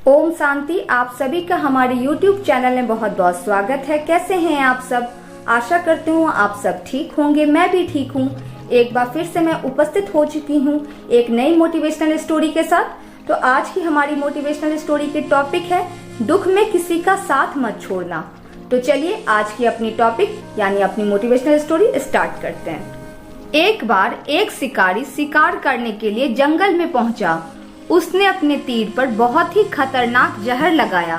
ओम शांति। आप सभी का हमारे YouTube चैनल में बहुत बहुत स्वागत है। कैसे हैं आप सब? आशा करती हूँ आप सब ठीक होंगे। मैं भी ठीक हूँ। एक बार फिर से मैं उपस्थित हो चुकी हूँ एक नई मोटिवेशनल स्टोरी के साथ। तो आज की हमारी मोटिवेशनल स्टोरी के टॉपिक है दुख में किसी का साथ मत छोड़ना। तो चलिए आज की अपनी टॉपिक यानी अपनी मोटिवेशनल स्टोरी स्टार्ट करते हैं। एक बार एक शिकारी शिकार करने के लिए जंगल में पहुंचा। उसने अपने तीर पर बहुत ही खतरनाक जहर लगाया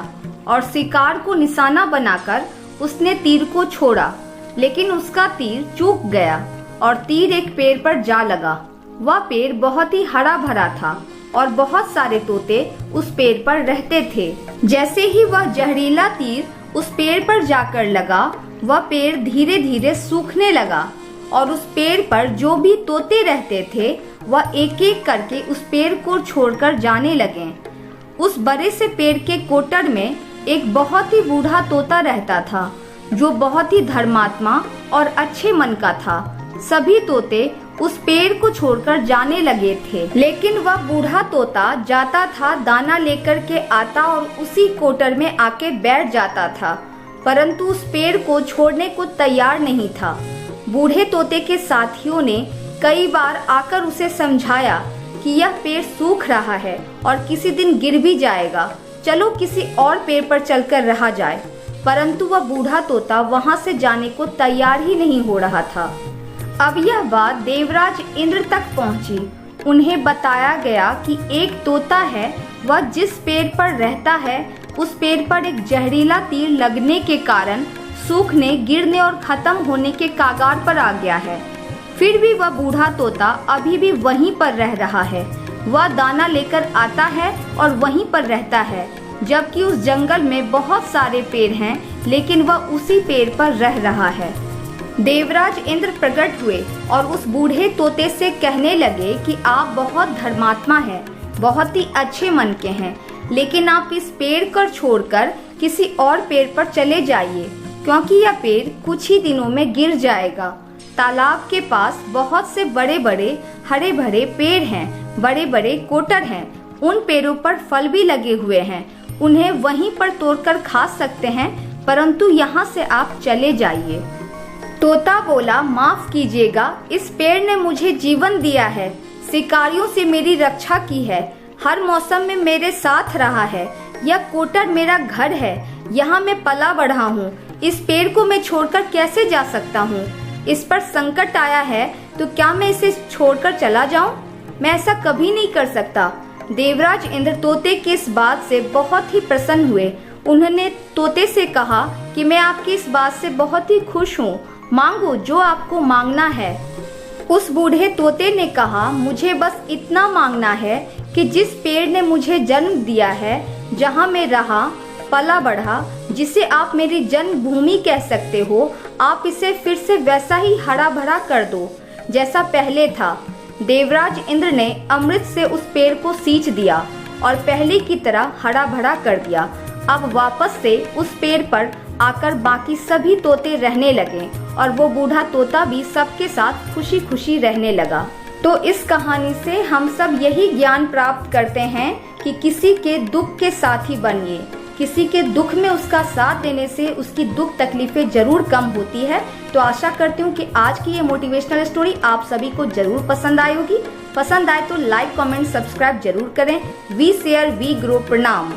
और शिकार को निशाना बनाकर उसने तीर को छोड़ा, लेकिन उसका तीर चूक गया और तीर एक पेड़ पर जा लगा। वह पेड़ बहुत ही हरा भरा था और बहुत सारे तोते उस पेड़ पर रहते थे। जैसे ही वह जहरीला तीर उस पेड़ पर जाकर लगा, वह पेड़ धीरे धीरे सूखने लगा और उस पेड़ पर जो भी तोते रहते थे वह एक एक करके उस पेड़ को छोड़कर जाने लगे। उस बड़े से पेड़ के कोटर में एक बहुत ही बूढ़ा तोता रहता था जो बहुत ही धर्मात्मा और अच्छे मन का था। सभी तोते उस पेड़ को छोड़कर जाने लगे थे, लेकिन वह बूढ़ा तोता जाता था, दाना लेकर के आता और उसी कोटर में आके बैठ जाता था, परंतु उस पेड़ को छोड़ने को तैयार नहीं था। बूढ़े तोते के साथियों ने कई बार आकर उसे समझाया कि यह पेड़ सूख रहा है और किसी दिन गिर भी जाएगा, चलो किसी और पेड़ पर चलकर रहा जाए, परंतु वह बूढ़ा तोता वहां से जाने को तैयार ही नहीं हो रहा था। अब यह बात देवराज इंद्र तक पहुंची। उन्हें बताया गया कि एक तोता है, वह जिस पेड़ पर रहता है उस पेड़ पर एक जहरीला तीर लगने के कारण सूखने, गिरने और खत्म होने के कागार पर आ गया है। फिर भी वह बूढ़ा तोता अभी भी वहीं पर रह रहा है। वह दाना लेकर आता है और वहीं पर रहता है, जबकि उस जंगल में बहुत सारे पेड़ हैं, लेकिन वह उसी पेड़ पर रह रहा है। देवराज इंद्र प्रकट हुए और उस बूढ़े तोते से कहने लगे कि आप बहुत धर्मात्मा हैं, बहुत ही अच्छे मन के हैं, लेकिन आप इस पेड़ को छोड़कर किसी और पेड़ पर चले जाइए, क्योंकि यह पेड़ कुछ ही दिनों में गिर जाएगा। तालाब के पास बहुत से बड़े बड़े हरे भरे पेड़ हैं, बड़े बड़े कोटर हैं, उन पेड़ों पर फल भी लगे हुए हैं, उन्हें वहीं पर तोड़कर खा सकते हैं, परंतु यहाँ से आप चले जाइए। तोता बोला, माफ कीजिएगा, इस पेड़ ने मुझे जीवन दिया है, शिकारियों से मेरी रक्षा की है, हर मौसम में मेरे साथ रहा है, यह कोटर मेरा घर है, यहाँ मैं पला बढ़ा हूँ, इस पेड़ को मैं छोड़कर कैसे जा सकता हूँ? इस पर संकट आया है तो क्या मैं इसे छोड़कर चला जाऊं? मैं ऐसा कभी नहीं कर सकता। देवराज इंद्र तोते की इस बात से बहुत ही प्रसन्न हुए। उन्होंने तोते से कहा कि मैं आपकी इस बात से बहुत ही खुश हूँ, मांगो जो आपको मांगना है। उस बूढ़े तोते ने कहा, मुझे बस इतना मांगना है कि जिस पेड़ ने मुझे जन्म दिया है, जहाँ मैं रहा पला बढ़ा, जिसे आप मेरी जन्मभूमि कह सकते हो, आप इसे फिर से वैसा ही हरा भरा कर दो जैसा पहले था। देवराज इंद्र ने अमृत से उस पेड़ को सींच दिया और पहले की तरह हरा भरा कर दिया। अब वापस से उस पेड़ पर आकर बाकी सभी तोते रहने लगे और वो बूढ़ा तोता भी सबके साथ खुशी खुशी रहने लगा। तो इस कहानी से हम सब यही ज्ञान प्राप्त करते हैं कि किसी के दुख के साथी बनिए। किसी के दुख में उसका साथ देने से उसकी दुख तकलीफें जरूर कम होती है। तो आशा करती हूँ कि आज की ये मोटिवेशनल स्टोरी आप सभी को जरूर पसंद आई होगी। पसंद आए तो लाइक, कमेंट, सब्सक्राइब जरूर करें। We share, we grow. प्रणाम।